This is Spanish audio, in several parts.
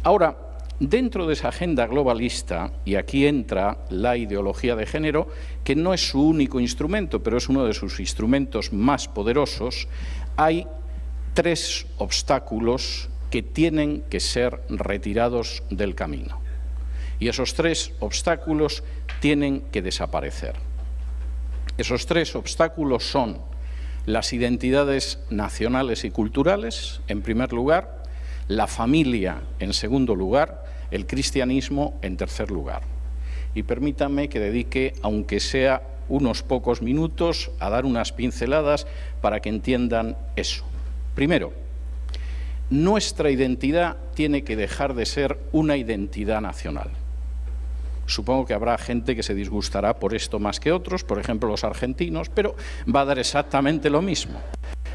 Ahora, dentro de esa agenda globalista, y aquí entra la ideología de género, que no es su único instrumento, pero es uno de sus instrumentos más poderosos, hay 3 obstáculos que tienen que ser retirados del camino. Y esos 3 obstáculos tienen que desaparecer. Esos 3 obstáculos son las identidades nacionales y culturales, en primer lugar, la familia, en segundo lugar, el cristianismo, en tercer lugar. Y permítanme que dedique, aunque sea unos pocos minutos, a dar unas pinceladas para que entiendan eso. Primero, nuestra identidad tiene que dejar de ser una identidad nacional. Supongo que habrá gente que se disgustará por esto más que otros, por ejemplo los argentinos, pero va a dar exactamente lo mismo.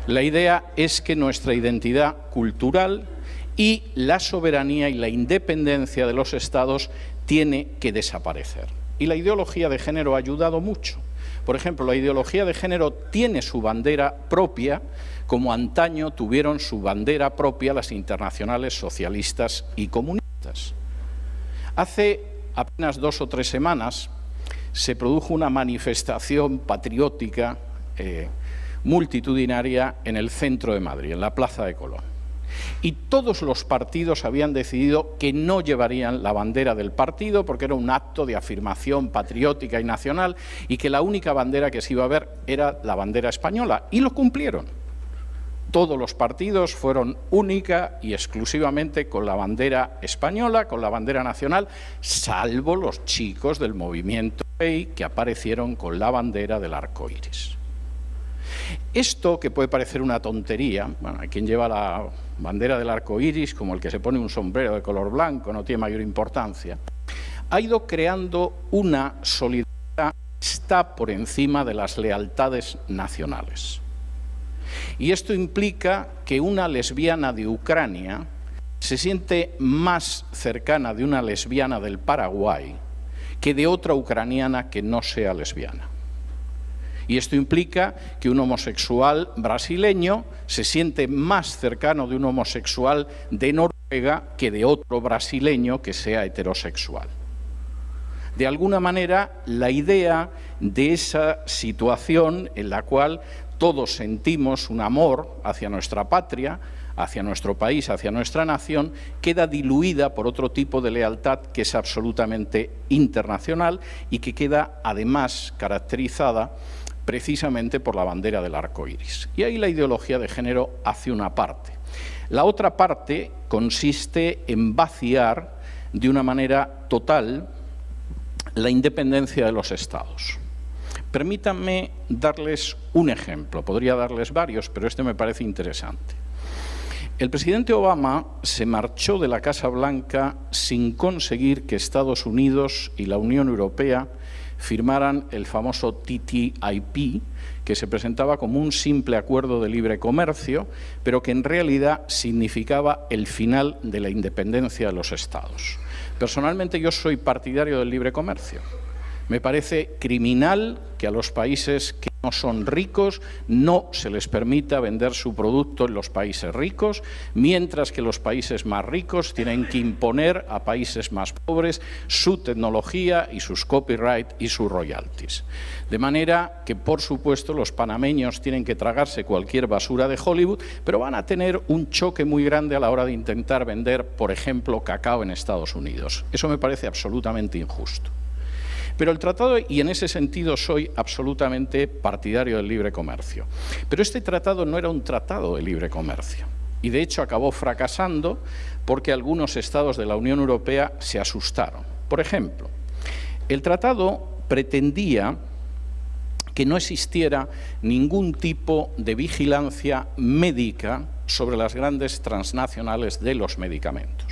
La idea es que nuestra identidad cultural y la soberanía y la independencia de los estados tiene que desaparecer. Y la ideología de género ha ayudado mucho. Por ejemplo, la ideología de género tiene su bandera propia, como antaño tuvieron su bandera propia las internacionales socialistas y comunistas. Hace apenas 2 o 3 semanas se produjo una manifestación patriótica multitudinaria en el centro de Madrid, en la Plaza de Colón. Y todos los partidos habían decidido que no llevarían la bandera del partido porque era un acto de afirmación patriótica y nacional y que la única bandera que se iba a ver era la bandera española. Y lo cumplieron. Todos los partidos fueron única y exclusivamente con la bandera española, con la bandera nacional, salvo los chicos del movimiento gay que aparecieron con la bandera del arco iris. Esto, que puede parecer una tontería, bueno, hay quien lleva la bandera del arco iris como el que se pone un sombrero de color blanco, no tiene mayor importancia, ha ido creando una solidaridad que está por encima de las lealtades nacionales. Y esto implica que una lesbiana de Ucrania se siente más cercana de una lesbiana del Paraguay que de otra ucraniana que no sea lesbiana. Y esto implica que un homosexual brasileño se siente más cercano de un homosexual de Noruega que de otro brasileño que sea heterosexual. De alguna manera, la idea de esa situación en la cual todos sentimos un amor hacia nuestra patria, hacia nuestro país, hacia nuestra nación, queda diluida por otro tipo de lealtad que es absolutamente internacional y que queda además caracterizada precisamente por la bandera del arco iris. Y ahí la ideología de género hace una parte. La otra parte consiste en vaciar de una manera total la independencia de los estados. Permítanme darles un ejemplo, podría darles varios, pero este me parece interesante. El presidente Obama se marchó de la Casa Blanca sin conseguir que Estados Unidos y la Unión Europea firmaran el famoso TTIP, que se presentaba como un simple acuerdo de libre comercio, pero que en realidad significaba el final de la independencia de los estados. Personalmente yo soy partidario del libre comercio. Me parece criminal que a los países que no son ricos no se les permita vender su producto en los países ricos, mientras que los países más ricos tienen que imponer a países más pobres su tecnología y sus copyright y sus royalties. De manera que, por supuesto, los panameños tienen que tragarse cualquier basura de Hollywood, pero van a tener un choque muy grande a la hora de intentar vender, por ejemplo, cacao en Estados Unidos. Eso me parece absolutamente injusto. Pero el tratado, y en ese sentido soy absolutamente partidario del libre comercio, pero este tratado no era un tratado de libre comercio y de hecho acabó fracasando porque algunos estados de la Unión Europea se asustaron. Por ejemplo, el tratado pretendía que no existiera ningún tipo de vigilancia médica sobre las grandes transnacionales de los medicamentos.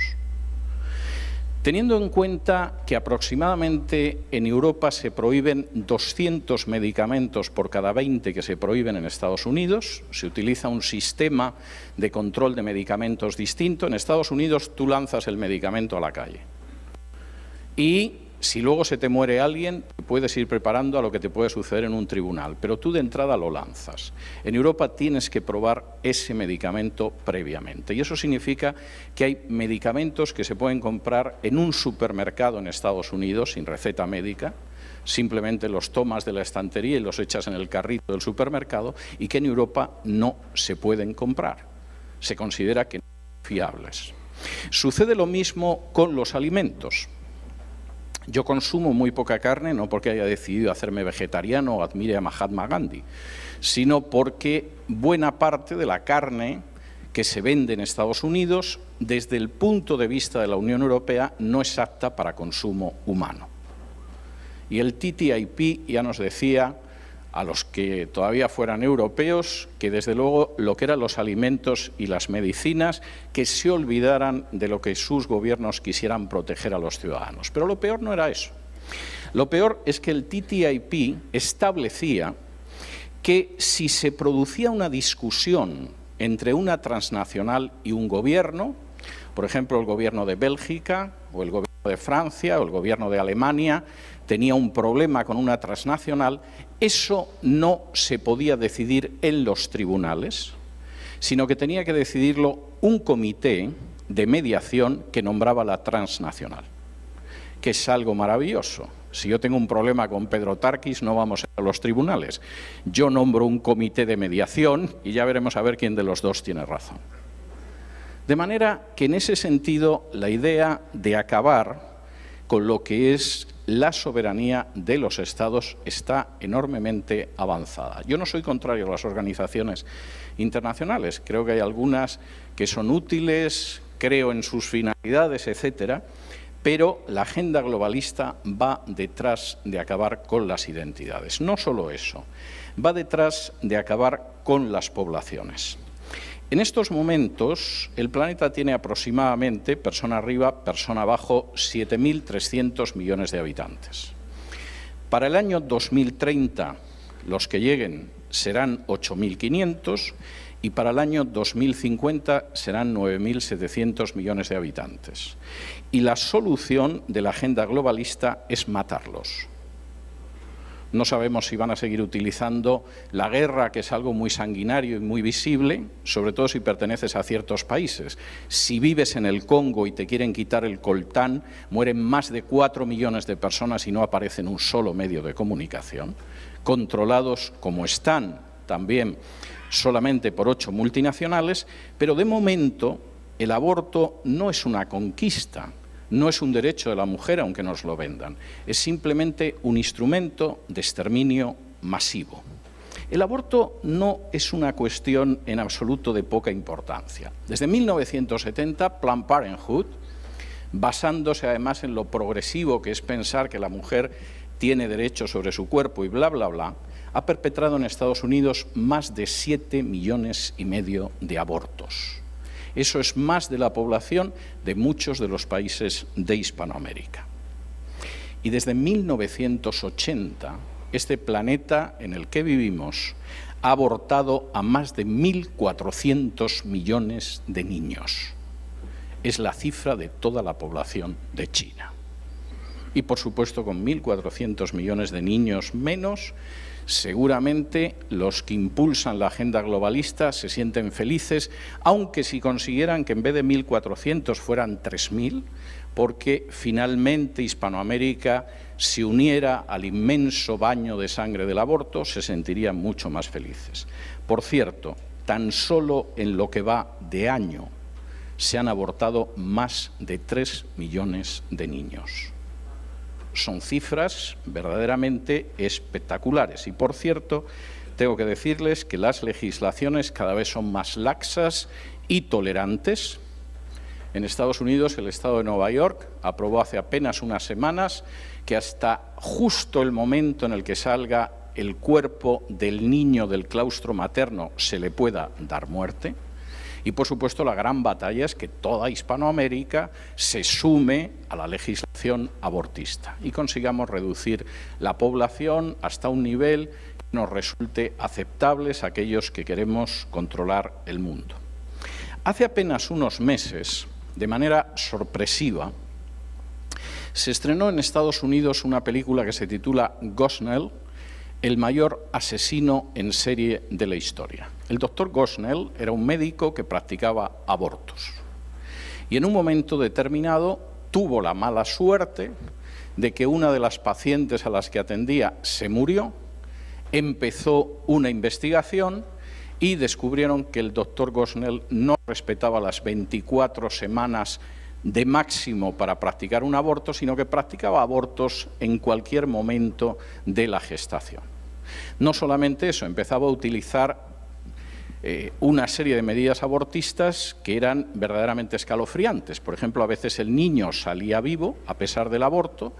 Teniendo en cuenta que aproximadamente en Europa se prohíben 200 medicamentos por cada 20 que se prohíben en Estados Unidos, se utiliza un sistema de control de medicamentos distinto. En Estados Unidos tú lanzas el medicamento a la calle y Si luego se te muere alguien, puedes ir preparando a lo que te puede suceder en un tribunal, pero tú de entrada lo lanzas. En Europa tienes que probar ese medicamento previamente y eso significa que hay medicamentos que se pueden comprar en un supermercado en Estados Unidos sin receta médica, simplemente los tomas de la estantería y los echas en el carrito del supermercado y que en Europa no se pueden comprar. Se considera que no son fiables. Sucede lo mismo con los alimentos. Yo consumo muy poca carne, no porque haya decidido hacerme vegetariano o admire a Mahatma Gandhi, sino porque buena parte de la carne que se vende en Estados Unidos, desde el punto de vista de la Unión Europea, no es apta para consumo humano. Y el TTIP ya nos decía, a los que todavía fueran europeos, que desde luego lo que eran los alimentos y las medicinas, que se olvidaran de lo que sus gobiernos quisieran proteger a los ciudadanos. Pero lo peor no era eso. Lo peor es que el TTIP establecía que si se producía una discusión entre una transnacional y un gobierno, por ejemplo el gobierno de Bélgica o el gobierno de Francia o el gobierno de Alemania, tenía un problema con una transnacional, eso no se podía decidir en los tribunales, sino que tenía que decidirlo un comité de mediación que nombraba la transnacional, que es algo maravilloso. Si yo tengo un problema con Pedro Tarquis, no vamos a los tribunales. Yo nombro un comité de mediación y ya veremos a ver quién de los dos tiene razón. De manera que en ese sentido la idea de acabar con lo que es la soberanía de los Estados está enormemente avanzada. Yo no soy contrario a las organizaciones internacionales, creo que hay algunas que son útiles, creo en sus finalidades, etcétera, pero la agenda globalista va detrás de acabar con las identidades. No solo eso, va detrás de acabar con las poblaciones. En estos momentos, el planeta tiene aproximadamente, persona arriba, persona abajo, 7.300 millones de habitantes. Para el año 2030, los que lleguen serán 8.500 y para el año 2050 serán 9.700 millones de habitantes. Y la solución de la agenda globalista es matarlos. No sabemos si van a seguir utilizando la guerra, que es algo muy sanguinario y muy visible, sobre todo si perteneces a ciertos países. Si vives en el Congo y te quieren quitar el coltán, mueren más de 4 millones de personas y no aparece en un solo medio de comunicación, controlados como están también solamente por 8 multinacionales, pero de momento el aborto no es una conquista. No es un derecho de la mujer, aunque nos lo vendan. Es simplemente un instrumento de exterminio masivo. El aborto no es una cuestión en absoluto de poca importancia. Desde 1970, Planned Parenthood, basándose además en lo progresivo que es pensar que la mujer tiene derecho sobre su cuerpo y bla, bla, bla, ha perpetrado en Estados Unidos más de 7,5 millones de abortos. Eso es más de la población de muchos de los países de Hispanoamérica. Y desde 1980, este planeta en el que vivimos ha abortado a más de 1.400 millones de niños. Es la cifra de toda la población de China. Y, por supuesto, con 1.400 millones de niños menos, seguramente los que impulsan la agenda globalista se sienten felices, aunque si consiguieran que en vez de 1.400 fueran 3.000, porque finalmente Hispanoamérica se uniera al inmenso baño de sangre del aborto, se sentirían mucho más felices. Por cierto, tan solo en lo que va de año se han abortado más de 3 millones de niños. Son cifras verdaderamente espectaculares. Y, por cierto, tengo que decirles que las legislaciones cada vez son más laxas y tolerantes. En Estados Unidos, el Estado de Nueva York aprobó hace apenas unas semanas que hasta justo el momento en el que salga el cuerpo del niño del claustro materno se le pueda dar muerte. Y, por supuesto, la gran batalla es que toda Hispanoamérica se sume a la legislación abortista y consigamos reducir la población hasta un nivel que nos resulte aceptable a aquellos que queremos controlar el mundo. Hace apenas unos meses, de manera sorpresiva, Se estrenó en Estados Unidos una película que se titula Gosnell, el mayor asesino en serie de la historia. El doctor Gosnell era un médico que practicaba abortos y en un momento determinado tuvo la mala suerte de que una de las pacientes a las que atendía se murió, empezó una investigación y descubrieron que el doctor Gosnell no respetaba las 24 semanas de máximo para practicar un aborto, sino que practicaba abortos en cualquier momento de la gestación. No solamente eso, empezaba a utilizar una serie de medidas abortistas que eran verdaderamente escalofriantes. Por ejemplo, a veces el niño salía vivo a pesar del aborto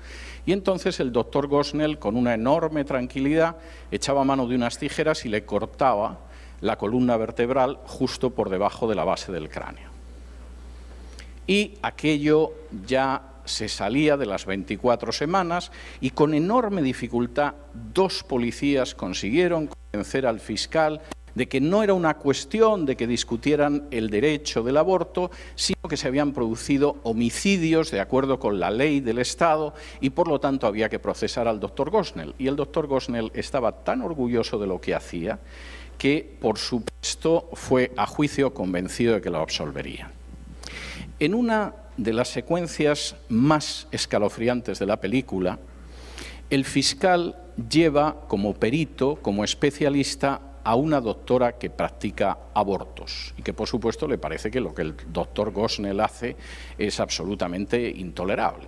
y entonces el doctor Gosnell, con una enorme tranquilidad, echaba mano de unas tijeras y le cortaba la columna vertebral justo por debajo de la base del cráneo. Y aquello ya se salía de las 24 semanas y con enorme dificultad 2 policías consiguieron convencer al fiscal de que no era una cuestión de que discutieran el derecho del aborto, sino que se habían producido homicidios de acuerdo con la ley del Estado y por lo tanto había que procesar al doctor Gosnell. Y el doctor Gosnell estaba tan orgulloso de lo que hacía que, por supuesto, fue a juicio convencido de que lo absolverían. En una de las secuencias más escalofriantes de la película, el fiscal lleva como perito, como especialista, a una doctora que practica abortos y que, por supuesto, le parece que lo que el doctor Gosnell hace es absolutamente intolerable.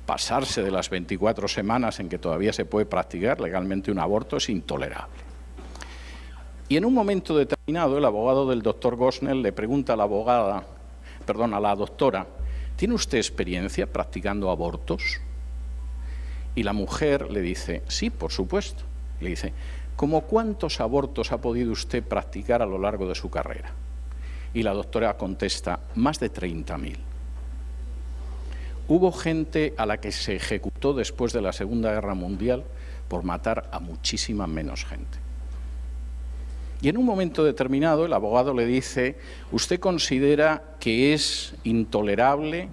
Pasarse de las 24 semanas en que todavía se puede practicar legalmente un aborto es intolerable. Y en un momento determinado, el abogado del doctor Gosnell le pregunta a la doctora, ¿tiene usted experiencia practicando abortos? Y la mujer le dice, sí, por supuesto. Le dice, ¿cómo cuántos abortos ha podido usted practicar a lo largo de su carrera? Y la doctora contesta, más de 30.000. Hubo gente a la que se ejecutó después de la Segunda Guerra Mundial por matar a muchísima menos gente. Y en un momento determinado el abogado le dice, ¿usted considera que es intolerable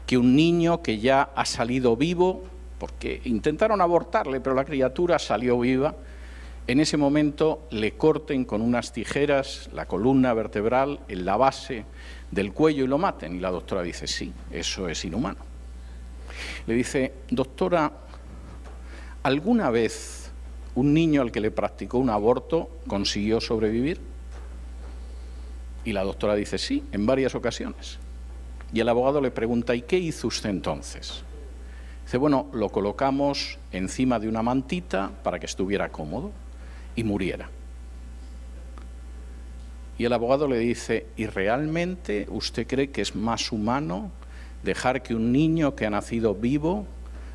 que un niño que ya ha salido vivo, porque intentaron abortarle, pero la criatura salió viva, en ese momento le corten con unas tijeras la columna vertebral en la base del cuello y lo maten? Y la doctora dice, sí, eso es inhumano. Le dice, doctora, ¿alguna vez un niño al que le practicó un aborto consiguió sobrevivir? Y la doctora dice, sí, en varias ocasiones. Y el abogado le pregunta, ¿y qué hizo usted entonces? Dice, bueno, lo colocamos encima de una mantita para que estuviera cómodo y muriera. Y el abogado le dice, ¿y realmente usted cree que es más humano dejar que un niño que ha nacido vivo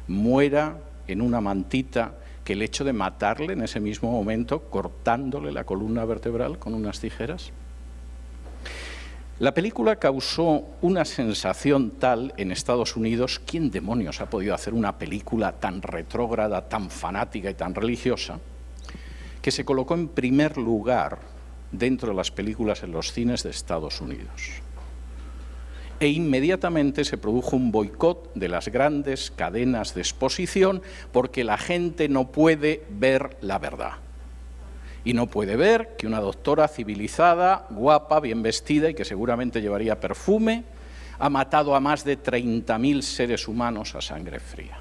muera en una mantita que el hecho de matarle en ese mismo momento, cortándole la columna vertebral con unas tijeras? La película causó una sensación tal en Estados Unidos. ¿Quién demonios ha podido hacer una película tan retrógrada, tan fanática y tan religiosa? Que se colocó en primer lugar dentro de las películas en los cines de Estados Unidos. E inmediatamente se produjo un boicot de las grandes cadenas de exposición porque la gente no puede ver la verdad. Y no puede ver que una doctora civilizada, guapa, bien vestida y que seguramente llevaría perfume, ha matado a más de 30.000 seres humanos a sangre fría.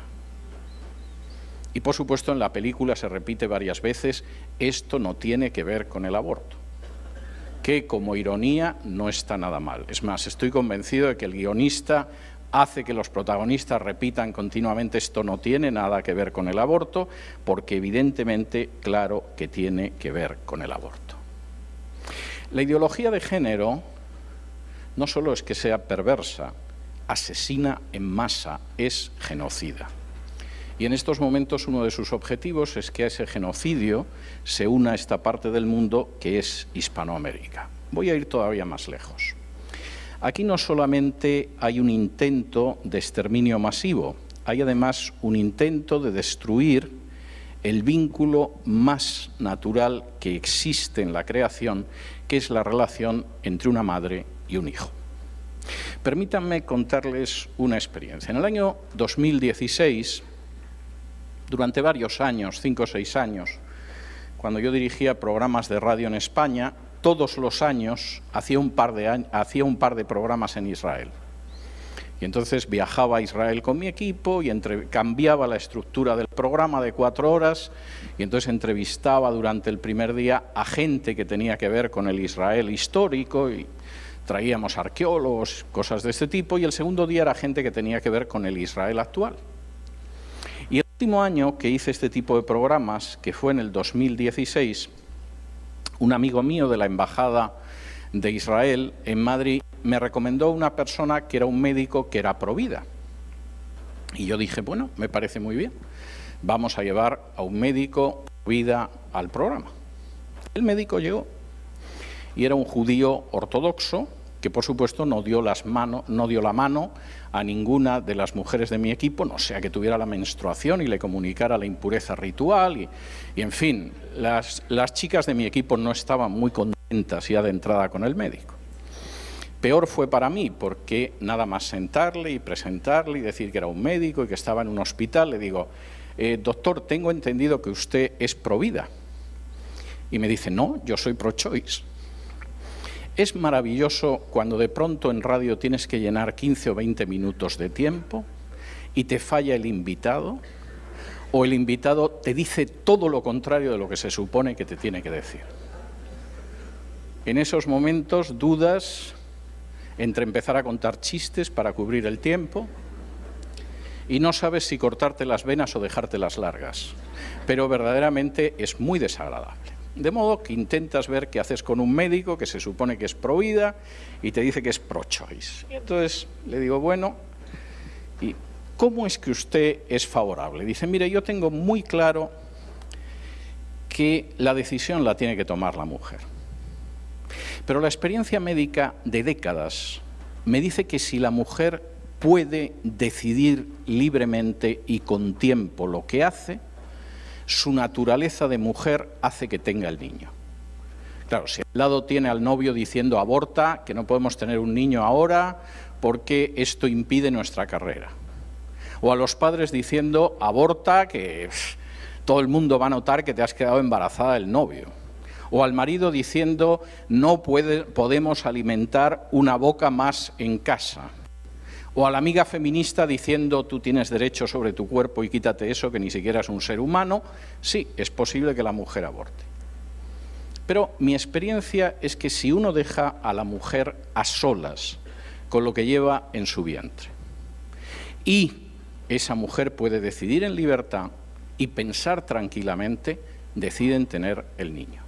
Y por supuesto en la película se repite varias veces, esto no tiene que ver con el aborto, que como ironía no está nada mal. Es más, estoy convencido de que el guionista hace que los protagonistas repitan continuamente esto no tiene nada que ver con el aborto, porque evidentemente, claro que tiene que ver con el aborto. La ideología de género no solo es que sea perversa, asesina en masa, es genocida. Y en estos momentos uno de sus objetivos es que a ese genocidio se una esta parte del mundo que es Hispanoamérica. Voy a ir todavía más lejos. Aquí no solamente hay un intento de exterminio masivo, hay además un intento de destruir el vínculo más natural que existe en la creación, que es la relación entre una madre y un hijo. Permítanme contarles una experiencia. En el año 2016, durante varios años, 5 o 6 años, cuando yo dirigía programas de radio en España, todos los años hacía un par de programas en Israel. Y entonces viajaba a Israel con mi equipo y cambiaba la estructura del programa de 4 horas y entonces entrevistaba durante el primer día a gente que tenía que ver con el Israel histórico y traíamos arqueólogos, cosas de este tipo, y el segundo día era gente que tenía que ver con el Israel actual. Y el último año que hice este tipo de programas, que fue en el 2016, un amigo mío de la Embajada de Israel en Madrid me recomendó una persona que era un médico que era provida. Y yo dije, bueno, me parece muy bien, vamos a llevar a un médico provida al programa. El médico llegó y era un judío ortodoxo que, por supuesto, no dio la mano a ninguna de las mujeres de mi equipo, no sea que tuviera la menstruación y le comunicara la impureza ritual. Y en fin, las chicas de mi equipo no estaban muy contentas ya de entrada con el médico. Peor fue para mí, porque nada más sentarle y presentarle y decir que era un médico y que estaba en un hospital, le digo, doctor, tengo entendido que usted es provida. Y me dice, no, yo soy pro-choice. Es maravilloso cuando de pronto en radio tienes que llenar 15 o 20 minutos de tiempo y te falla el invitado, o el invitado te dice todo lo contrario de lo que se supone que te tiene que decir. En esos momentos dudas entre empezar a contar chistes para cubrir el tiempo y no sabes si cortarte las venas o dejártelas largas, pero verdaderamente es muy desagradable. De modo que intentas ver qué haces con un médico que se supone que es pro vida y te dice que es pro-choice. Y entonces le digo, bueno, ¿y cómo es que usted es favorable? Dice, mire, yo tengo muy claro que la decisión la tiene que tomar la mujer. Pero la experiencia médica de décadas me dice que si la mujer puede decidir libremente y con tiempo lo que hace, su naturaleza de mujer hace que tenga el niño. Claro, si al lado tiene al novio diciendo aborta, que no podemos tener un niño ahora porque esto impide nuestra carrera. O a los padres diciendo aborta, que todo el mundo va a notar que te has quedado embarazada del novio. O al marido diciendo no podemos alimentar una boca más en casa. O a la amiga feminista diciendo tú tienes derecho sobre tu cuerpo y quítate eso que ni siquiera es un ser humano. Sí, es posible que la mujer aborte. Pero mi experiencia es que si uno deja a la mujer a solas con lo que lleva en su vientre y esa mujer puede decidir en libertad y pensar tranquilamente, deciden tener el niño.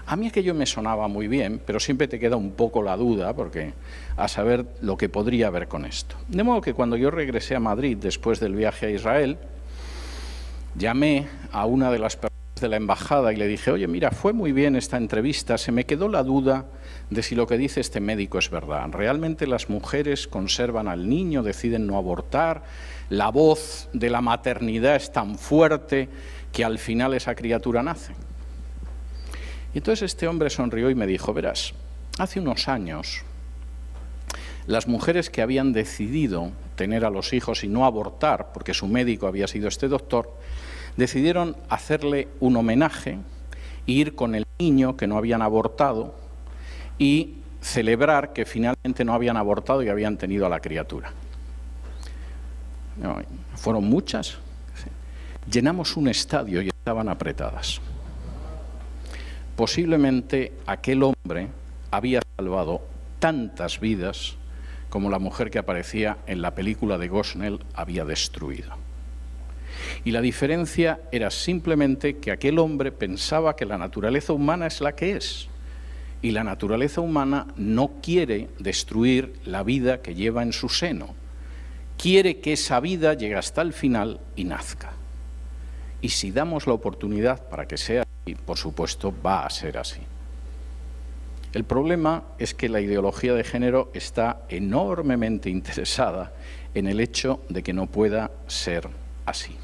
A mí aquello me sonaba muy bien, pero siempre te queda un poco la duda, porque a saber lo que podría haber con esto. De modo que cuando yo regresé a Madrid después del viaje a Israel, llamé a una de las personas de la embajada y le dije, oye, mira, fue muy bien esta entrevista, se me quedó la duda de si lo que dice este médico es verdad. ¿Realmente las mujeres conservan al niño, deciden no abortar? ¿La voz de la maternidad es tan fuerte que al final esa criatura nace? Y entonces este hombre sonrió y me dijo, verás, hace unos años las mujeres que habían decidido tener a los hijos y no abortar, porque su médico había sido este doctor, decidieron hacerle un homenaje, ir con el niño que no habían abortado y celebrar que finalmente no habían abortado y habían tenido a la criatura. No, fueron muchas. Llenamos un estadio y estaban apretadas. Posiblemente aquel hombre había salvado tantas vidas como la mujer que aparecía en la película de Gosnell había destruido. Y la diferencia era simplemente que aquel hombre pensaba que la naturaleza humana es la que es. Y la naturaleza humana no quiere destruir la vida que lleva en su seno. Quiere que esa vida llegue hasta el final y nazca. Y si damos la oportunidad para que sea así, por supuesto va a ser así. El problema es que la ideología de género está enormemente interesada en el hecho de que no pueda ser así.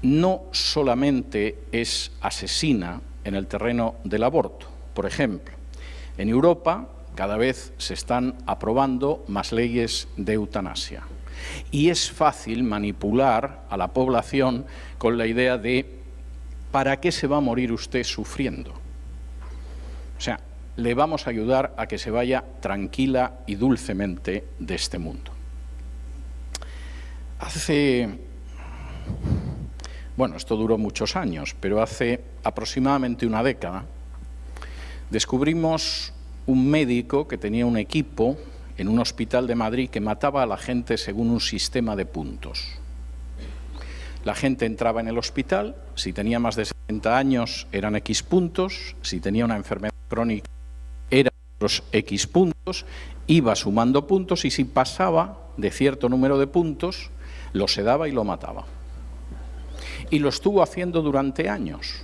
No solamente es asesina en el terreno del aborto. Por ejemplo, en Europa, cada vez se están aprobando más leyes de eutanasia. Y es fácil manipular a la población con la idea de ¿para qué se va a morir usted sufriendo? O sea, le vamos a ayudar a que se vaya tranquila y dulcemente de este mundo. Bueno, esto duró muchos años, pero hace aproximadamente una década descubrimos un médico que tenía un equipo en un hospital de Madrid que mataba a la gente según un sistema de puntos. La gente entraba en el hospital, si tenía más de 70 años eran X puntos, si tenía una enfermedad crónica eran otros X puntos, iba sumando puntos y si pasaba de cierto número de puntos, lo sedaba y lo mataba. Y lo estuvo haciendo durante años.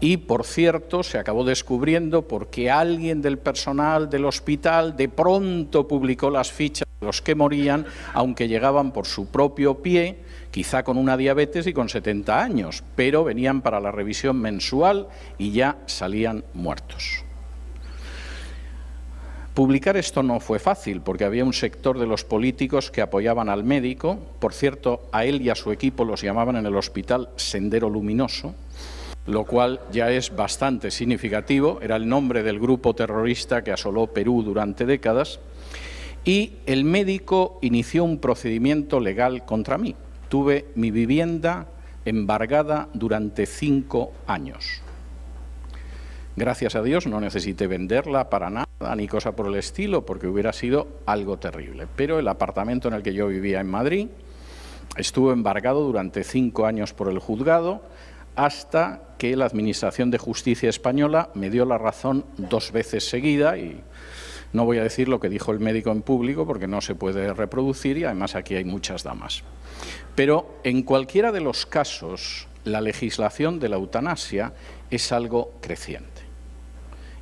Y, por cierto, se acabó descubriendo porque alguien del personal del hospital de pronto publicó las fichas de los que morían, aunque llegaban por su propio pie, quizá con una diabetes y con 70 años, pero venían para la revisión mensual y ya salían muertos. Publicar esto no fue fácil, porque había un sector de los políticos que apoyaban al médico. Por cierto, a él y a su equipo los llamaban en el hospital Sendero Luminoso, lo cual ya es bastante significativo. Era el nombre del grupo terrorista que asoló Perú durante décadas. Y el médico inició un procedimiento legal contra mí. Tuve mi vivienda embargada durante 5 años. Gracias a Dios no necesité venderla para nada ni cosa por el estilo, porque hubiera sido algo terrible. Pero el apartamento en el que yo vivía en Madrid estuvo embargado durante 5 años por el juzgado, hasta que la Administración de Justicia española me dio la razón 2 veces seguida, y no voy a decir lo que dijo el médico en público porque no se puede reproducir y además aquí hay muchas damas. Pero en cualquiera de los casos, la legislación de la eutanasia es algo creciente.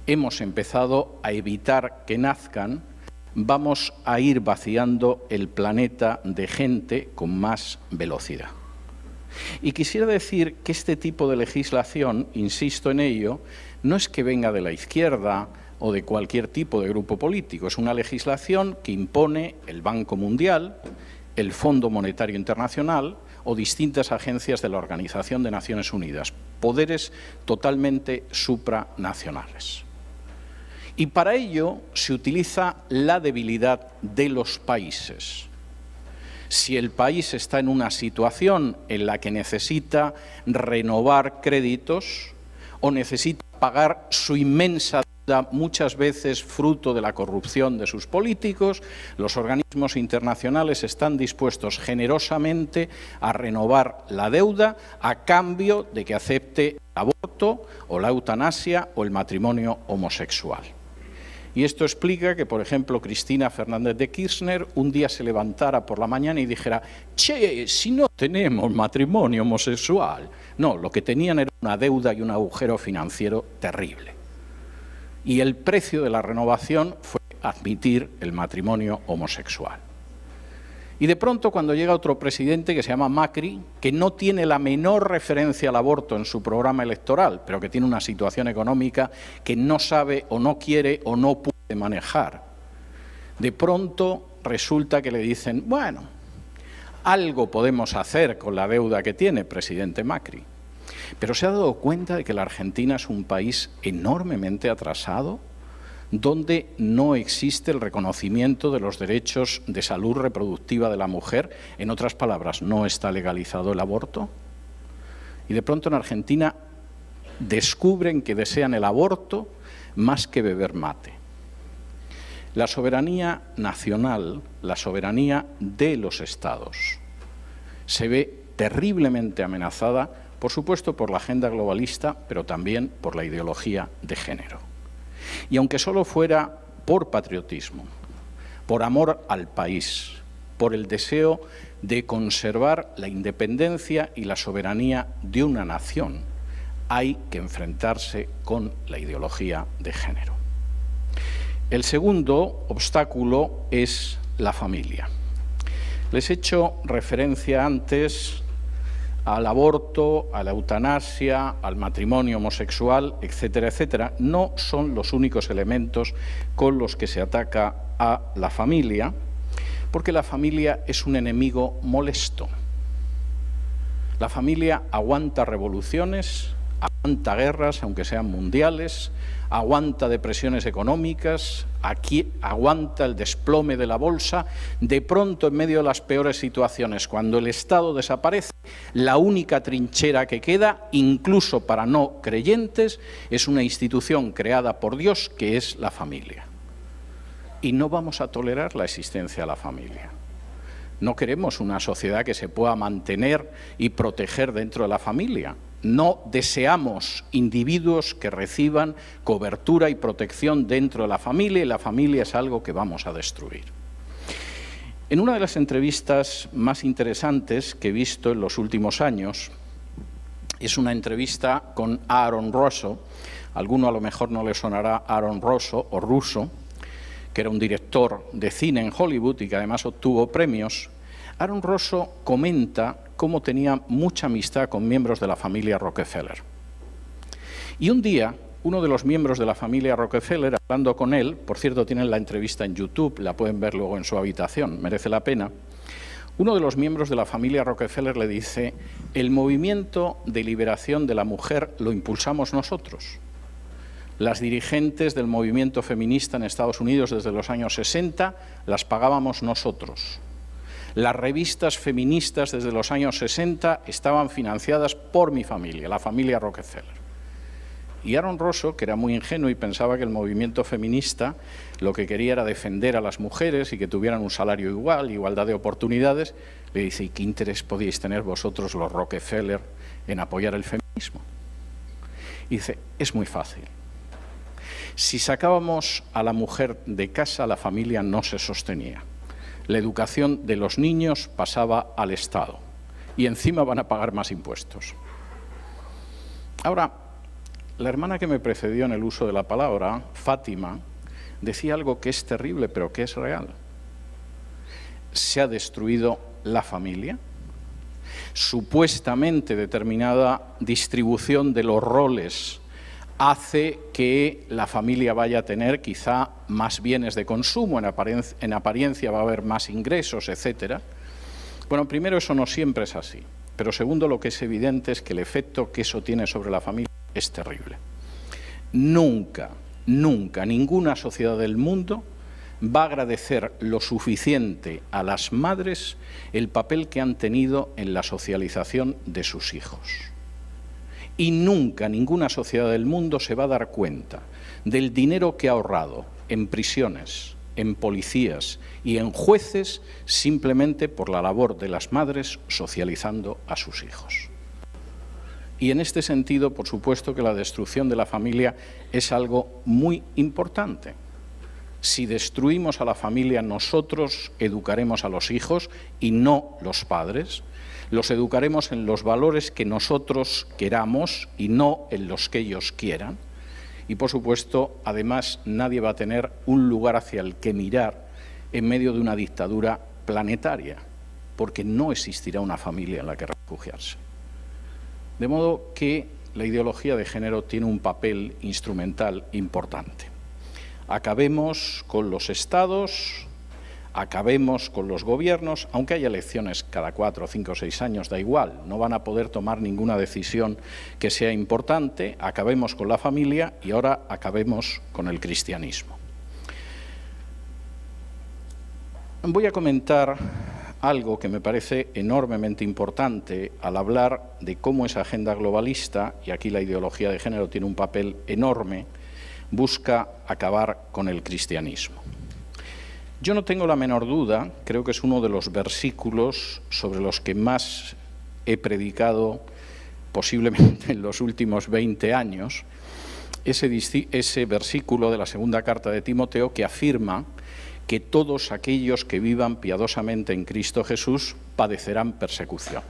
Hemos empezado a evitar que nazcan, vamos a ir vaciando el planeta de gente con más velocidad. Y quisiera decir que este tipo de legislación, insisto en ello, no es que venga de la izquierda o de cualquier tipo de grupo político, es una legislación que impone el Banco Mundial, el Fondo Monetario Internacional o distintas agencias de la Organización de Naciones Unidas, poderes totalmente supranacionales. Y para ello se utiliza la debilidad de los países. Si el país está en una situación en la que necesita renovar créditos o necesita pagar su inmensa deuda, muchas veces fruto de la corrupción de sus políticos, los organismos internacionales están dispuestos generosamente a renovar la deuda a cambio de que acepte el aborto o la eutanasia o el matrimonio homosexual. Y esto explica que, por ejemplo, Cristina Fernández de Kirchner un día se levantara por la mañana y dijera: «Che, si no tenemos matrimonio homosexual». No, lo que tenían era una deuda y un agujero financiero terrible. Y el precio de la renovación fue admitir el matrimonio homosexual. Y de pronto, cuando llega otro presidente que se llama Macri, que no tiene la menor referencia al aborto en su programa electoral, pero que tiene una situación económica que no sabe o no quiere o no puede manejar, de pronto resulta que le dicen: bueno, algo podemos hacer con la deuda que tiene, presidente Macri. Pero ¿se ha dado cuenta de que la Argentina es un país enormemente atrasado, donde no existe el reconocimiento de los derechos de salud reproductiva de la mujer? En otras palabras, no está legalizado el aborto. Y de pronto en Argentina descubren que desean el aborto más que beber mate. La soberanía nacional, la soberanía de los estados, se ve terriblemente amenazada, por supuesto, por la agenda globalista, pero también por la ideología de género. Y aunque solo fuera por patriotismo, por amor al país, por el deseo de conservar la independencia y la soberanía de una nación, hay que enfrentarse con la ideología de género. El segundo obstáculo es la familia. Les he hecho referencia antes al aborto, a la eutanasia, al matrimonio homosexual, etcétera, etcétera, no son los únicos elementos con los que se ataca a la familia, porque la familia es un enemigo molesto. La familia aguanta revoluciones, aguanta guerras, aunque sean mundiales, aguanta depresiones económicas, aquí aguanta el desplome de la bolsa. De pronto, en medio de las peores situaciones, cuando el Estado desaparece, la única trinchera que queda, incluso para no creyentes, es una institución creada por Dios, que es la familia. Y no vamos a tolerar la existencia de la familia. No queremos una sociedad que se pueda mantener y proteger dentro de la familia. No deseamos individuos que reciban cobertura y protección dentro de la familia, y la familia es algo que vamos a destruir. En una de las entrevistas más interesantes que he visto en los últimos años, es una entrevista con Aaron Russo. A alguno a lo mejor no le sonará Aaron Russo o Russo, que era un director de cine en Hollywood y que además obtuvo premios. Aaron Russo comenta cómo tenía mucha amistad con miembros de la familia Rockefeller. Y un día, uno de los miembros de la familia Rockefeller, hablando con él, por cierto, tienen la entrevista en YouTube, la pueden ver luego en su habitación, merece la pena, uno de los miembros de la familia Rockefeller le dice: el movimiento de liberación de la mujer lo impulsamos nosotros. Las dirigentes del movimiento feminista en Estados Unidos desde los años 60 las pagábamos nosotros. Las revistas feministas desde los años 60 estaban financiadas por mi familia, la familia Rockefeller. Y Aaron Russo, que era muy ingenuo y pensaba que el movimiento feminista lo que quería era defender a las mujeres y que tuvieran un salario igual, igualdad de oportunidades, le dice: ¿y qué interés podíais tener vosotros, los Rockefeller, en apoyar el feminismo? Y dice: es muy fácil. Si sacábamos a la mujer de casa, la familia no se sostenía. La educación de los niños pasaba al Estado y encima van a pagar más impuestos. Ahora, la hermana que me precedió en el uso de la palabra, Fátima, decía algo que es terrible, pero que es real. Se ha destruido la familia. Supuestamente determinada distribución de los roles hace que la familia vaya a tener quizá más bienes de consumo, en apariencia va a haber más ingresos, etcétera. Bueno, primero, eso no siempre es así, pero segundo, lo que es evidente es que el efecto que eso tiene sobre la familia es terrible. Nunca, nunca, ninguna sociedad del mundo va a agradecer lo suficiente a las madres el papel que han tenido en la socialización de sus hijos. Y nunca ninguna sociedad del mundo se va a dar cuenta del dinero que ha ahorrado en prisiones, en policías y en jueces simplemente por la labor de las madres socializando a sus hijos. Y en este sentido, por supuesto que la destrucción de la familia es algo muy importante. Si destruimos a la familia, nosotros educaremos a los hijos y no los padres. Los educaremos en los valores que nosotros queramos y no en los que ellos quieran. Y, por supuesto, además, nadie va a tener un lugar hacia el que mirar en medio de una dictadura planetaria, porque no existirá una familia en la que refugiarse. De modo que la ideología de género tiene un papel instrumental importante. Acabemos con los estados, acabemos con los gobiernos, aunque haya elecciones cada 4, 5 o 6 años, da igual, no van a poder tomar ninguna decisión que sea importante, acabemos con la familia y ahora acabemos con el cristianismo. Voy a comentar algo que me parece enormemente importante al hablar de cómo esa agenda globalista, y aquí la ideología de género tiene un papel enorme, busca acabar con el cristianismo. Yo no tengo la menor duda, creo que es uno de los versículos sobre los que más he predicado posiblemente en los últimos 20 años, ese versículo de la segunda carta de Timoteo que afirma que todos aquellos que vivan piadosamente en Cristo Jesús padecerán persecución.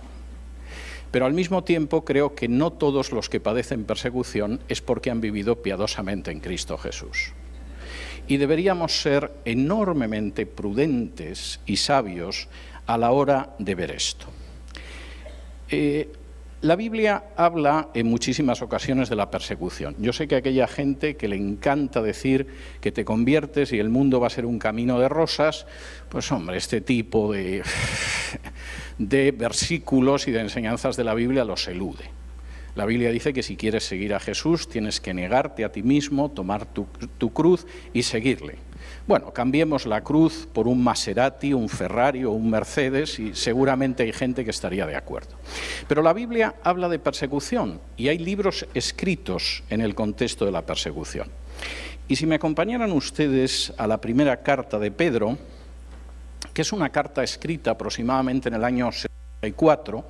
Pero al mismo tiempo creo que no todos los que padecen persecución es porque han vivido piadosamente en Cristo Jesús. Y deberíamos ser enormemente prudentes y sabios a la hora de ver esto. La Biblia habla en muchísimas ocasiones de la persecución. Yo sé que aquella gente que le encanta decir que te conviertes y el mundo va a ser un camino de rosas, pues hombre, este tipo de versículos y de enseñanzas de la Biblia los elude. La Biblia dice que si quieres seguir a Jesús tienes que negarte a ti mismo, tomar tu cruz y seguirle. Bueno, cambiemos la cruz por un Maserati, un Ferrari o un Mercedes y seguramente hay gente que estaría de acuerdo. Pero la Biblia habla de persecución y hay libros escritos en el contexto de la persecución. Y si me acompañaran ustedes a la primera carta de Pedro, que es una carta escrita aproximadamente en el año 64,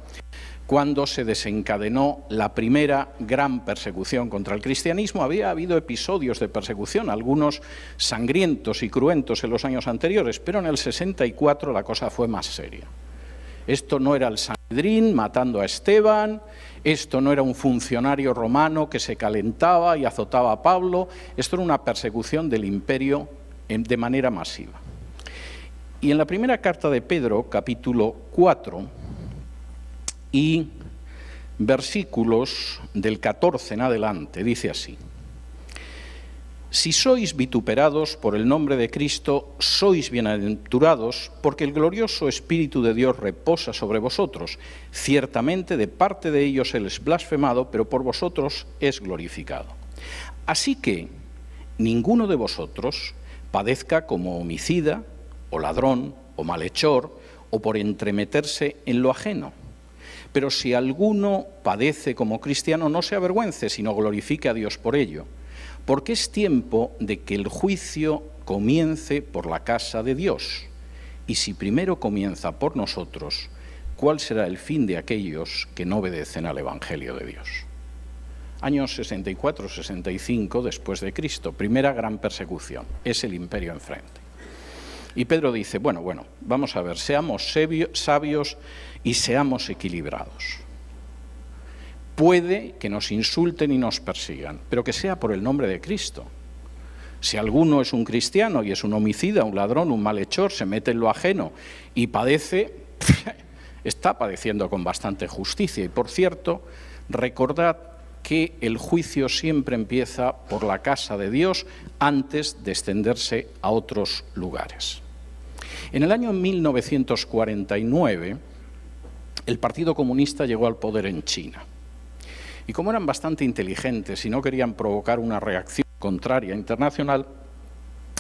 cuando se desencadenó la primera gran persecución contra el cristianismo. Había habido episodios de persecución, algunos sangrientos y cruentos en los años anteriores, pero en el 64 la cosa fue más seria. Esto no era el Sanedrín matando a Esteban, esto no era un funcionario romano que se calentaba y azotaba a Pablo, esto era una persecución del imperio de manera masiva. Y en la primera carta de Pedro, capítulo 4, y versículos del 14 en adelante, dice así: si sois vituperados por el nombre de Cristo, sois bienaventurados, porque el glorioso Espíritu de Dios reposa sobre vosotros. Ciertamente de parte de ellos Él es blasfemado, pero por vosotros es glorificado. Así que ninguno de vosotros padezca como homicida, o ladrón, o malhechor, o por entremeterse en lo ajeno. Pero si alguno padece como cristiano, no se avergüence, sino glorifique a Dios por ello. Porque es tiempo de que el juicio comience por la casa de Dios. Y si primero comienza por nosotros, ¿cuál será el fin de aquellos que no obedecen al Evangelio de Dios? Años 64-65 después de Cristo, primera gran persecución, es el imperio enfrente. Y Pedro dice, bueno, vamos a ver, seamos sabios y seamos equilibrados. Puede que nos insulten y nos persigan, pero que sea por el nombre de Cristo. Si alguno es un cristiano y es un homicida, un ladrón, un malhechor, se mete en lo ajeno y padece, está padeciendo con bastante justicia. Y por cierto, recordad que el juicio siempre empieza por la casa de Dios antes de extenderse a otros lugares. En el año 1949, el Partido Comunista llegó al poder en China. Y como eran bastante inteligentes y no querían provocar una reacción contraria internacional,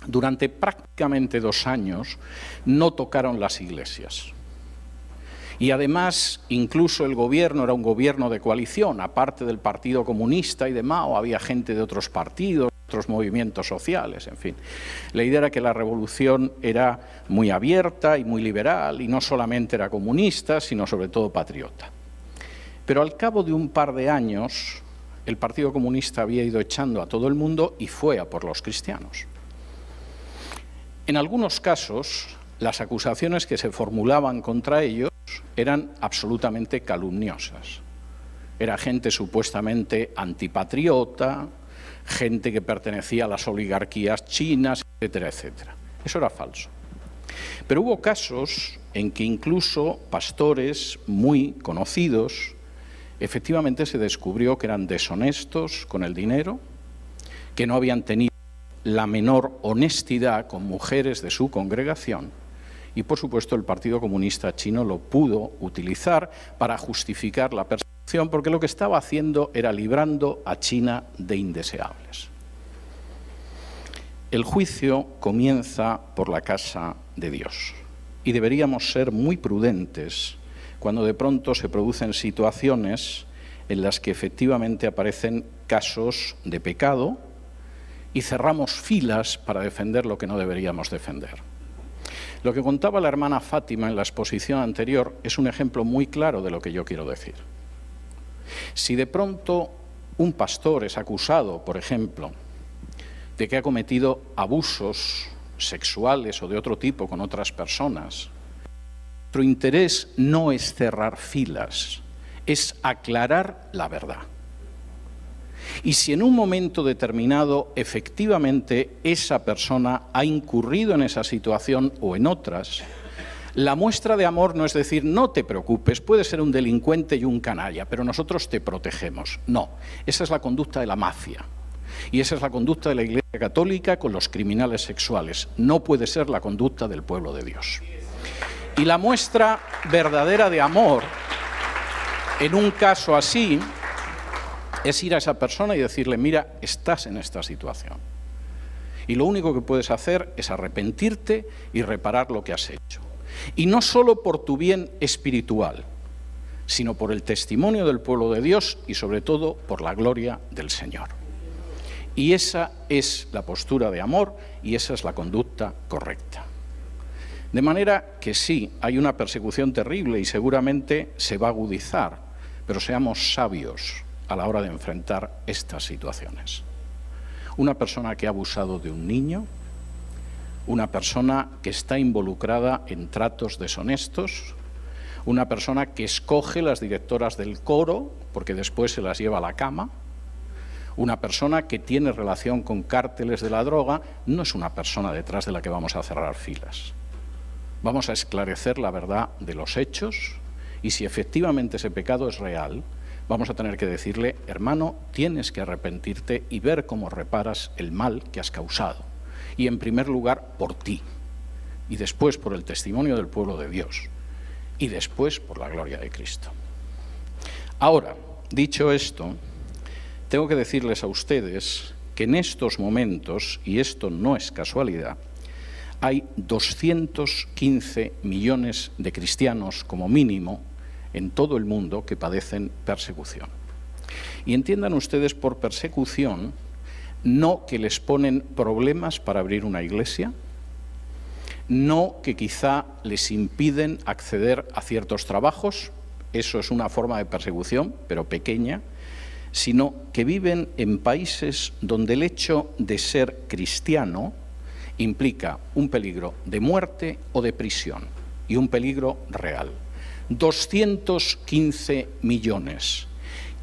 durante prácticamente 2 años no tocaron las iglesias. Y además, incluso el gobierno era un gobierno de coalición, aparte del Partido Comunista y de Mao, había gente de otros partidos, otros movimientos sociales, en fin. La idea era que la revolución era muy abierta y muy liberal, y no solamente era comunista, sino sobre todo patriota. Pero al cabo de un par de años, el Partido Comunista había ido echando a todo el mundo y fue a por los cristianos. En algunos casos, las acusaciones que se formulaban contra ellos eran absolutamente calumniosas. Era gente supuestamente antipatriota, gente que pertenecía a las oligarquías chinas, etcétera, etcétera. Eso era falso. Pero hubo casos en que incluso pastores muy conocidos, efectivamente se descubrió que eran deshonestos con el dinero, que no habían tenido la menor honestidad con mujeres de su congregación, y por supuesto el Partido Comunista Chino lo pudo utilizar para justificar la persecución, porque lo que estaba haciendo era librando a China de indeseables. El juicio comienza por la casa de Dios y deberíamos ser muy prudentes cuando de pronto se producen situaciones en las que efectivamente aparecen casos de pecado y cerramos filas para defender lo que no deberíamos defender. Lo que contaba la hermana Fátima en la exposición anterior es un ejemplo muy claro de lo que yo quiero decir. Si de pronto un pastor es acusado, por ejemplo, de que ha cometido abusos sexuales o de otro tipo con otras personas, nuestro interés no es cerrar filas, es aclarar la verdad. Y si en un momento determinado efectivamente esa persona ha incurrido en esa situación o en otras, La muestra de amor no es decir, no te preocupes, puedes ser un delincuente y un canalla, pero nosotros te protegemos. No, esa es la conducta de la mafia. Y esa es la conducta de la Iglesia Católica con los criminales sexuales. No puede ser la conducta del pueblo de Dios. Y la muestra verdadera de amor, en un caso así, es ir a esa persona y decirle, mira, estás en esta situación. Y lo único que puedes hacer es arrepentirte y reparar lo que has hecho. Y no solo por tu bien espiritual, sino por el testimonio del pueblo de Dios y sobre todo por la gloria del Señor. Y esa es la postura de amor y esa es la conducta correcta. De manera que sí, hay una persecución terrible y seguramente se va a agudizar, pero seamos sabios a la hora de enfrentar estas situaciones. Una persona que ha abusado de un niño, una persona que está involucrada en tratos deshonestos, una persona que escoge las directoras del coro porque después se las lleva a la cama, una persona que tiene relación con cárteles de la droga, no es una persona detrás de la que vamos a cerrar filas. Vamos a esclarecer la verdad de los hechos y si efectivamente ese pecado es real, vamos a tener que decirle, hermano, tienes que arrepentirte y ver cómo reparas el mal que has causado. Y en primer lugar por ti, y después por el testimonio del pueblo de Dios, y después por la gloria de Cristo. Ahora, dicho esto, tengo que decirles a ustedes que en estos momentos, y esto no es casualidad, hay 215 millones de cristianos como mínimo en todo el mundo que padecen persecución. Y entiendan ustedes por persecución no que les ponen problemas para abrir una iglesia, no que quizá les impiden acceder a ciertos trabajos, eso es una forma de persecución, pero pequeña, sino que viven en países donde el hecho de ser cristiano implica un peligro de muerte o de prisión, y un peligro real. 215 millones.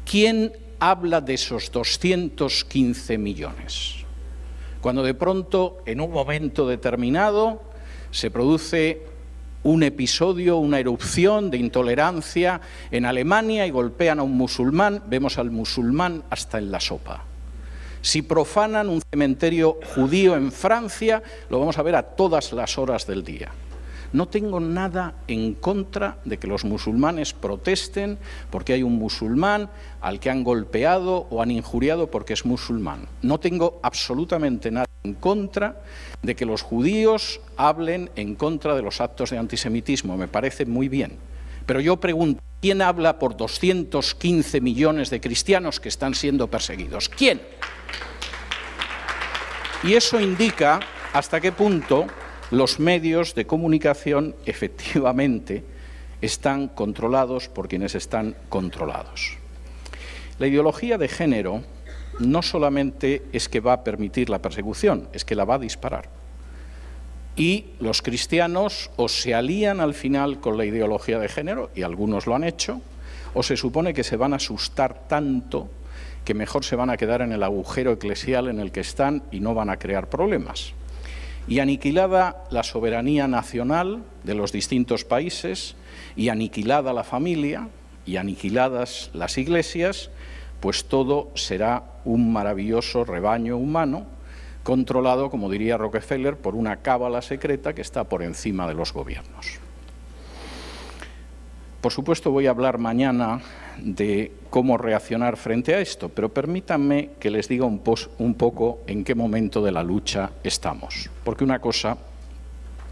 ¿Quién habla de esos 215 millones? Cuando de pronto, en un momento determinado, se produce un episodio, una erupción de intolerancia en Alemania y golpean a un musulmán, vemos al musulmán hasta en la sopa. Si profanan un cementerio judío en Francia, lo vamos a ver a todas las horas del día. No tengo nada en contra de que los musulmanes protesten porque hay un musulmán al que han golpeado o han injuriado porque es musulmán. No tengo absolutamente nada en contra de que los judíos hablen en contra de los actos de antisemitismo. Me parece muy bien. Pero yo pregunto, ¿quién habla por 215 millones de cristianos que están siendo perseguidos? ¿Quién? Y eso indica hasta qué punto los medios de comunicación efectivamente están controlados por quienes están controlados. La ideología de género no solamente es que va a permitir la persecución, es que la va a disparar. Y los cristianos o se alían al final con la ideología de género, y algunos lo han hecho, o se supone que se van a asustar tanto que mejor se van a quedar en el agujero eclesial en el que están y no van a crear problemas. Y aniquilada la soberanía nacional de los distintos países, y aniquilada la familia, y aniquiladas las iglesias, pues todo será un maravilloso rebaño humano, controlado, como diría Rockefeller, por una cábala secreta que está por encima de los gobiernos. Por supuesto, voy a hablar mañana de cómo reaccionar frente a esto, pero permítanme que les diga un poco en qué momento de la lucha estamos. Porque una cosa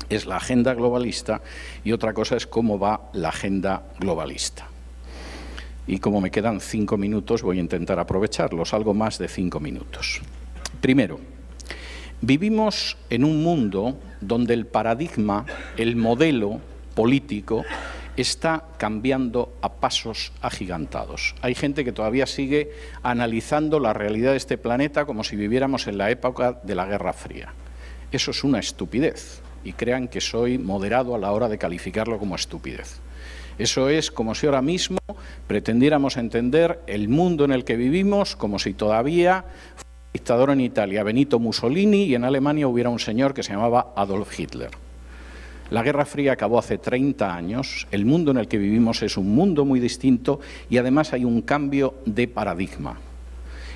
es la agenda globalista y otra cosa es cómo va la agenda globalista. Y como me quedan 5 minutos, voy a intentar aprovecharlos, algo más de 5 minutos. Primero, vivimos en un mundo donde el paradigma, el modelo político, está cambiando a pasos agigantados. Hay gente que todavía sigue analizando la realidad de este planeta como si viviéramos en la época de la Guerra Fría. Eso es una estupidez, y crean que soy moderado a la hora de calificarlo como estupidez. Eso es como si ahora mismo pretendiéramos entender el mundo en el que vivimos como si todavía fuera dictador en Italia Benito Mussolini y en Alemania hubiera un señor que se llamaba Adolf Hitler. La Guerra Fría acabó hace 30 años, el mundo en el que vivimos es un mundo muy distinto y además hay un cambio de paradigma.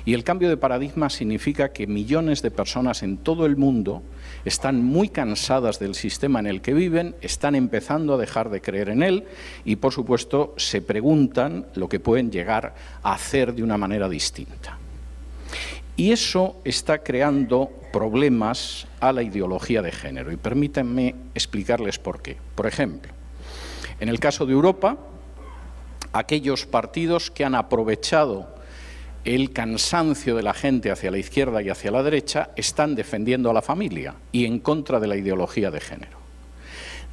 Y el cambio de paradigma significa que millones de personas en todo el mundo están muy cansadas del sistema en el que viven, están empezando a dejar de creer en él y, por supuesto, se preguntan lo que pueden llegar a hacer de una manera distinta. Y eso está creando problemas a la ideología de género. Y permítanme explicarles por qué. Por ejemplo, en el caso de Europa, aquellos partidos que han aprovechado el cansancio de la gente hacia la izquierda y hacia la derecha están defendiendo a la familia y en contra de la ideología de género.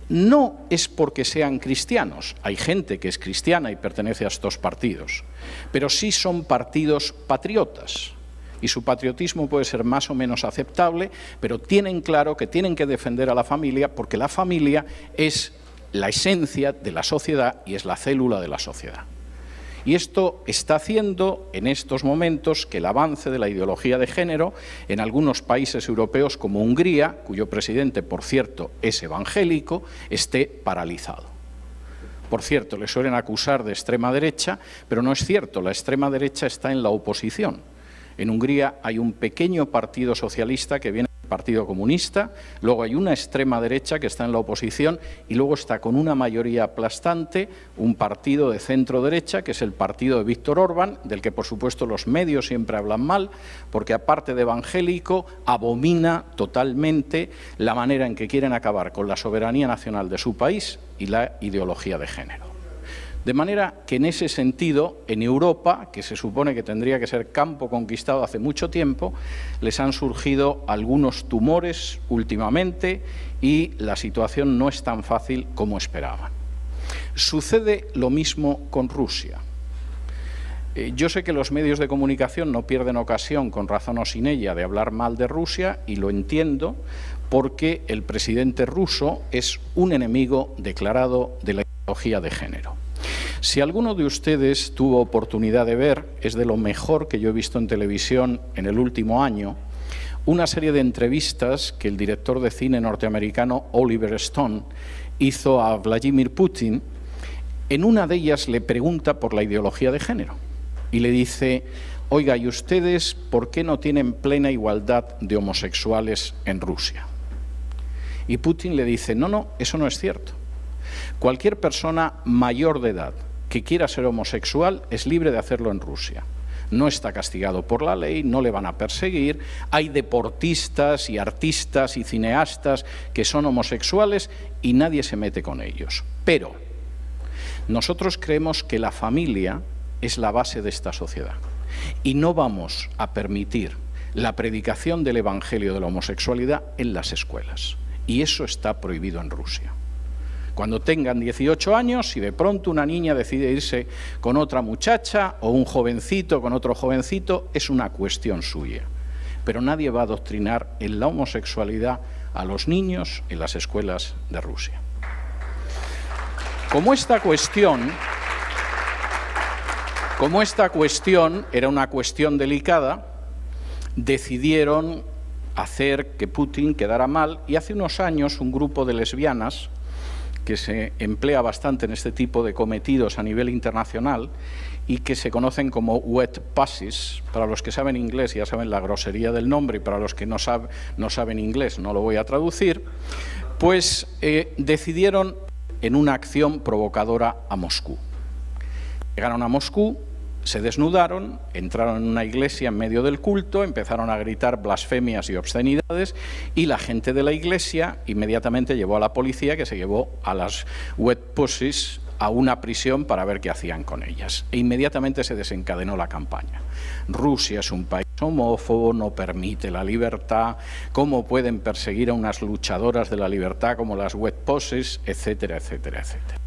No es porque sean cristianos, hay gente que es cristiana y pertenece a estos partidos, pero sí son partidos patriotas. Y su patriotismo puede ser más o menos aceptable, pero tienen claro que tienen que defender a la familia porque la familia es la esencia de la sociedad y es la célula de la sociedad. Y esto está haciendo en estos momentos que el avance de la ideología de género en algunos países europeos como Hungría, cuyo presidente, por cierto, es evangélico, esté paralizado. Por cierto, le suelen acusar de extrema derecha, pero no es cierto, la extrema derecha está en la oposición. En Hungría hay un pequeño partido socialista que viene del Partido Comunista, luego hay una extrema derecha que está en la oposición y luego está con una mayoría aplastante un partido de centro-derecha, que es el partido de Viktor Orbán, del que por supuesto los medios siempre hablan mal, porque aparte de evangélico, abomina totalmente la manera en que quieren acabar con la soberanía nacional de su país y la ideología de género. De manera que en ese sentido, en Europa, que se supone que tendría que ser campo conquistado hace mucho tiempo, les han surgido algunos tumores últimamente y la situación no es tan fácil como esperaban. Sucede lo mismo con Rusia. Yo sé que los medios de comunicación no pierden ocasión, con razón o sin ella, de hablar mal de Rusia, y lo entiendo, porque el presidente ruso es un enemigo declarado de la ideología de género. Si alguno de ustedes tuvo oportunidad de ver, es de lo mejor que yo he visto en televisión en el último año, una serie de entrevistas que el director de cine norteamericano Oliver Stone hizo a Vladimir Putin. En una de ellas le pregunta por la ideología de género y le dice: oiga, ¿y ustedes por qué no tienen plena igualdad de homosexuales en Rusia? Y Putin le dice: no, eso no es cierto. Cualquier persona mayor de edad que quiera ser homosexual es libre de hacerlo en Rusia. No está castigado por la ley, no le van a perseguir, hay deportistas y artistas y cineastas que son homosexuales y nadie se mete con ellos. Pero nosotros creemos que la familia es la base de esta sociedad y no vamos a permitir la predicación del evangelio de la homosexualidad en las escuelas. Y eso está prohibido en Rusia. Cuando tengan 18 años, si de pronto una niña decide irse con otra muchacha o un jovencito con otro jovencito, es una cuestión suya. Pero nadie va a adoctrinar en la homosexualidad a los niños en las escuelas de Rusia. Como esta cuestión era una cuestión delicada, decidieron hacer que Putin quedara mal y hace unos años un grupo de lesbianas que se emplea bastante en este tipo de cometidos a nivel internacional y que se conocen como wet pussies. Para los que saben inglés ya saben la grosería del nombre y para los que no saben inglés no lo voy a traducir, pues decidieron en una acción provocadora a Moscú. Llegaron a Moscú, se desnudaron, entraron en una iglesia en medio del culto, empezaron a gritar blasfemias y obscenidades y la gente de la iglesia inmediatamente llevó a la policía, que se llevó a las wet pussies a una prisión para ver qué hacían con ellas. E inmediatamente se desencadenó la campaña. Rusia es un país homófobo, no permite la libertad, ¿cómo pueden perseguir a unas luchadoras de la libertad como las wet pussies?, etcétera, etcétera, etcétera.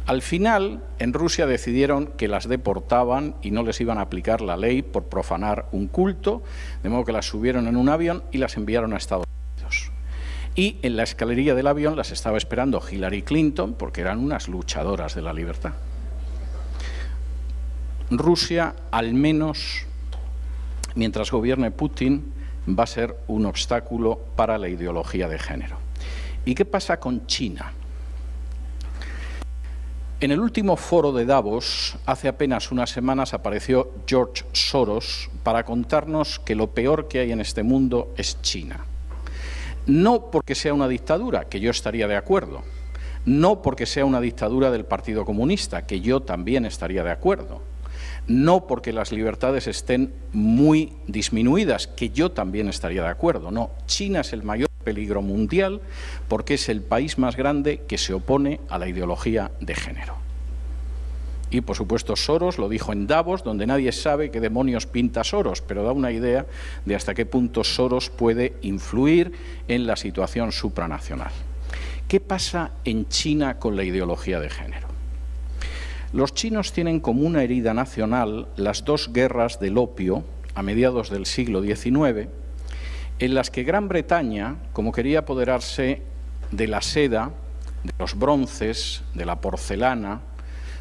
Al final, en Rusia decidieron que las deportaban y no les iban a aplicar la ley por profanar un culto, de modo que las subieron en un avión y las enviaron a Estados Unidos. Y en la escalerilla del avión las estaba esperando Hillary Clinton, porque eran unas luchadoras de la libertad. Rusia, al menos mientras gobierne Putin, va a ser un obstáculo para la ideología de género. ¿Y qué pasa con China? En el último foro de Davos, hace apenas unas semanas, apareció George Soros para contarnos que lo peor que hay en este mundo es China. No porque sea una dictadura, que yo estaría de acuerdo. No porque sea una dictadura del Partido Comunista, que yo también estaría de acuerdo. No porque las libertades estén muy disminuidas, que yo también estaría de acuerdo. No, China es el mayor peligro mundial porque es el país más grande que se opone a la ideología de género. Y, por supuesto, Soros lo dijo en Davos, donde nadie sabe qué demonios pinta Soros, pero da una idea de hasta qué punto Soros puede influir en la situación supranacional. ¿Qué pasa en China con la ideología de género? Los chinos tienen como una herida nacional las dos guerras del opio a mediados del siglo XIX, en las que Gran Bretaña, como quería apoderarse de la seda, de los bronces, de la porcelana,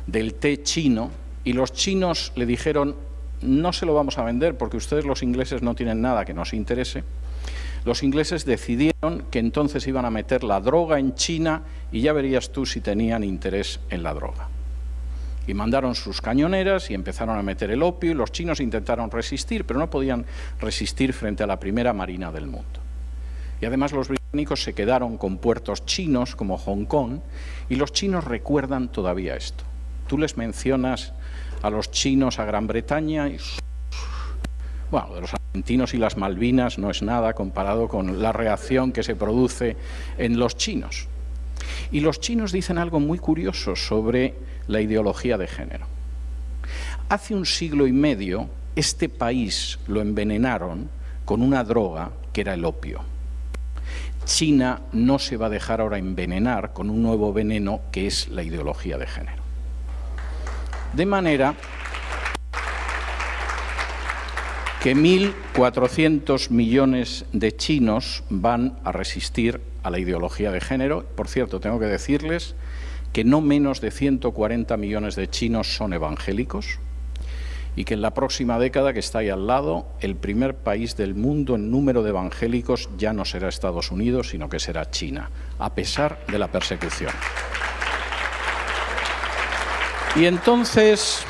del té chino, y los chinos le dijeron: no se lo vamos a vender porque ustedes los ingleses no tienen nada que nos interese. Los ingleses decidieron que entonces iban a meter la droga en China y ya verías tú si tenían interés en la droga. Y mandaron sus cañoneras y empezaron a meter el opio, y los chinos intentaron resistir, pero no podían resistir frente a la primera marina del mundo. Y además los británicos se quedaron con puertos chinos como Hong Kong, y los chinos recuerdan todavía esto. Tú les mencionas a los chinos a Gran Bretaña y... bueno, de los argentinos y las Malvinas no es nada comparado con la reacción que se produce en los chinos. Y los chinos dicen algo muy curioso sobre la ideología de género. Hace un siglo y medio, este país lo envenenaron con una droga que era el opio. China no se va a dejar ahora envenenar con un nuevo veneno que es la ideología de género. De manera que 1.400 millones de chinos van a resistir a la ideología de género. Por cierto, tengo que decirles que no menos de 140 millones de chinos son evangélicos y que en la próxima década, que está ahí al lado, el primer país del mundo en número de evangélicos ya no será Estados Unidos, sino que será China, a pesar de la persecución. Y entonces,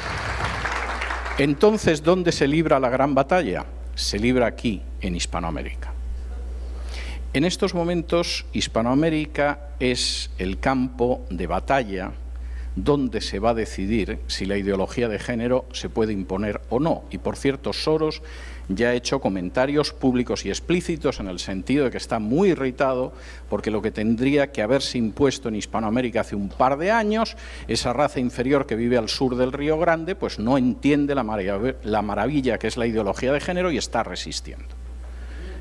¿dónde se libra la gran batalla? Se libra aquí, en Hispanoamérica. En estos momentos, Hispanoamérica es el campo de batalla donde se va a decidir si la ideología de género se puede imponer o no. Y, por cierto, Soros ya ha hecho comentarios públicos y explícitos en el sentido de que está muy irritado porque lo que tendría que haberse impuesto en Hispanoamérica hace un par de años, esa raza inferior que vive al sur del Río Grande, pues no entiende la maravilla que es la ideología de género y está resistiendo.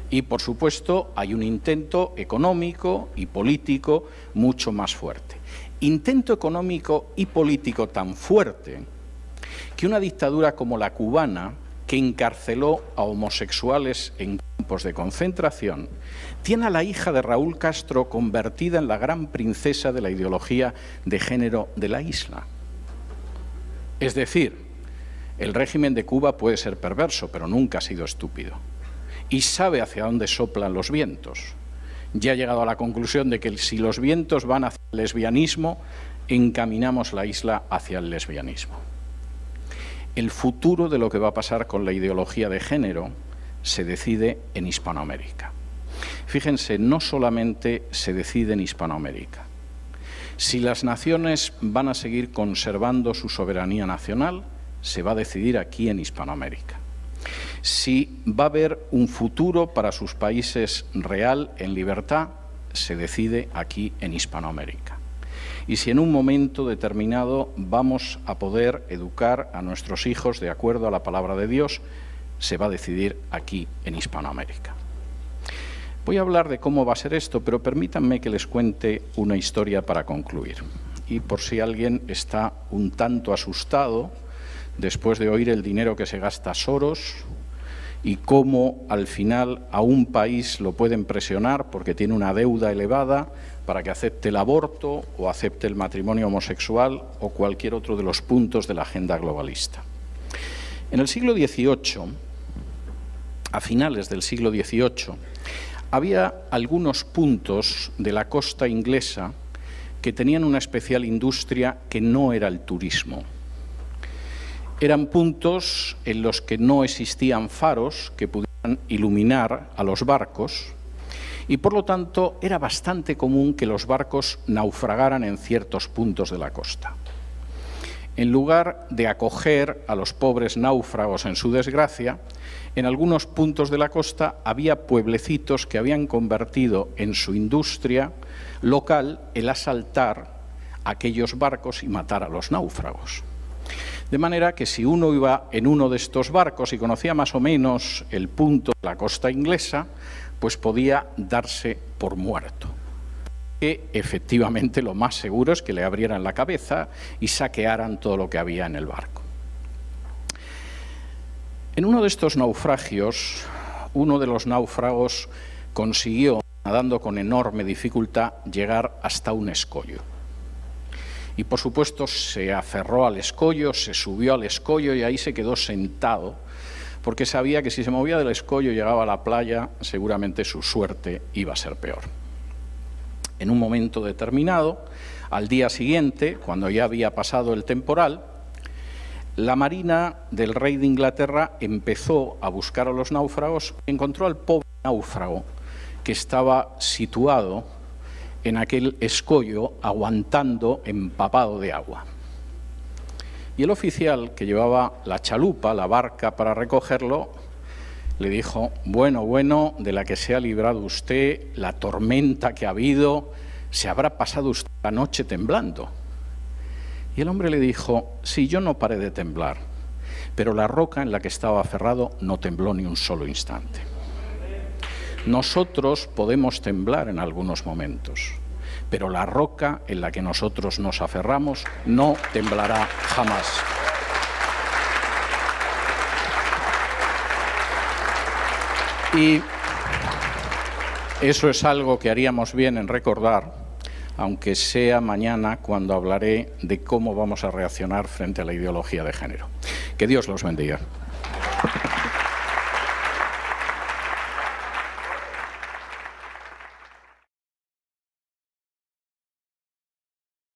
Y, por supuesto, hay un intento económico y político mucho más fuerte. Intento económico y político tan fuerte que una dictadura como la cubana, que encarceló a homosexuales en campos de concentración, tiene a la hija de Raúl Castro convertida en la gran princesa de la ideología de género de la isla. Es decir, el régimen de Cuba puede ser perverso, pero nunca ha sido estúpido. Y sabe hacia dónde soplan los vientos. Ya ha llegado a la conclusión de que si los vientos van hacia el lesbianismo, encaminamos la isla hacia el lesbianismo. El futuro de lo que va a pasar con la ideología de género se decide en Hispanoamérica. Fíjense, no solamente se decide en Hispanoamérica. Si las naciones van a seguir conservando su soberanía nacional, se va a decidir aquí en Hispanoamérica. Si va a haber un futuro para sus países real, en libertad, se decide aquí en Hispanoamérica. Y si en un momento determinado vamos a poder educar a nuestros hijos de acuerdo a la palabra de Dios, se va a decidir aquí en Hispanoamérica. Voy a hablar de cómo va a ser esto, pero permítanme que les cuente una historia para concluir. Y por si alguien está un tanto asustado después de oír el dinero que se gasta Soros y cómo al final a un país lo pueden presionar porque tiene una deuda elevada para que acepte el aborto o acepte el matrimonio homosexual o cualquier otro de los puntos de la agenda globalista. En el siglo XVIII, a finales del siglo XVIII, Había algunos puntos de la costa inglesa que tenían una especial industria que no era el turismo. Eran puntos en los que no existían faros que pudieran iluminar a los barcos y, por lo tanto, era bastante común que los barcos naufragaran en ciertos puntos de la costa. En lugar de acoger a los pobres náufragos en su desgracia, en algunos puntos de la costa había pueblecitos que habían convertido en su industria local el asaltar aquellos barcos y matar a los náufragos. De manera que si uno iba en uno de estos barcos y conocía más o menos el punto de la costa inglesa, pues podía darse por muerto. Que efectivamente lo más seguro es que le abrieran la cabeza y saquearan todo lo que había en el barco. En uno de estos naufragios, uno de los náufragos consiguió, nadando con enorme dificultad, llegar hasta un escollo. Y por supuesto se aferró al escollo, se subió al escollo y ahí se quedó sentado, porque sabía que si se movía del escollo y llegaba a la playa, seguramente su suerte iba a ser peor. En un momento determinado, al día siguiente, cuando ya había pasado el temporal, la marina del rey de Inglaterra empezó a buscar a los náufragos y encontró al pobre náufrago que estaba situado en aquel escollo, aguantando empapado de agua. Y el oficial que llevaba la chalupa, la barca para recogerlo, le dijo: bueno, de la que se ha librado usted, la tormenta que ha habido, se habrá pasado usted la noche temblando. Y el hombre le dijo: sí, yo no paré de temblar, pero la roca en la que estaba aferrado no tembló ni un solo instante. Nosotros podemos temblar en algunos momentos, pero la roca en la que nosotros nos aferramos no temblará jamás. Y eso es algo que haríamos bien en recordar, aunque sea mañana cuando hablaré de cómo vamos a reaccionar frente a la ideología de género. Que Dios los bendiga.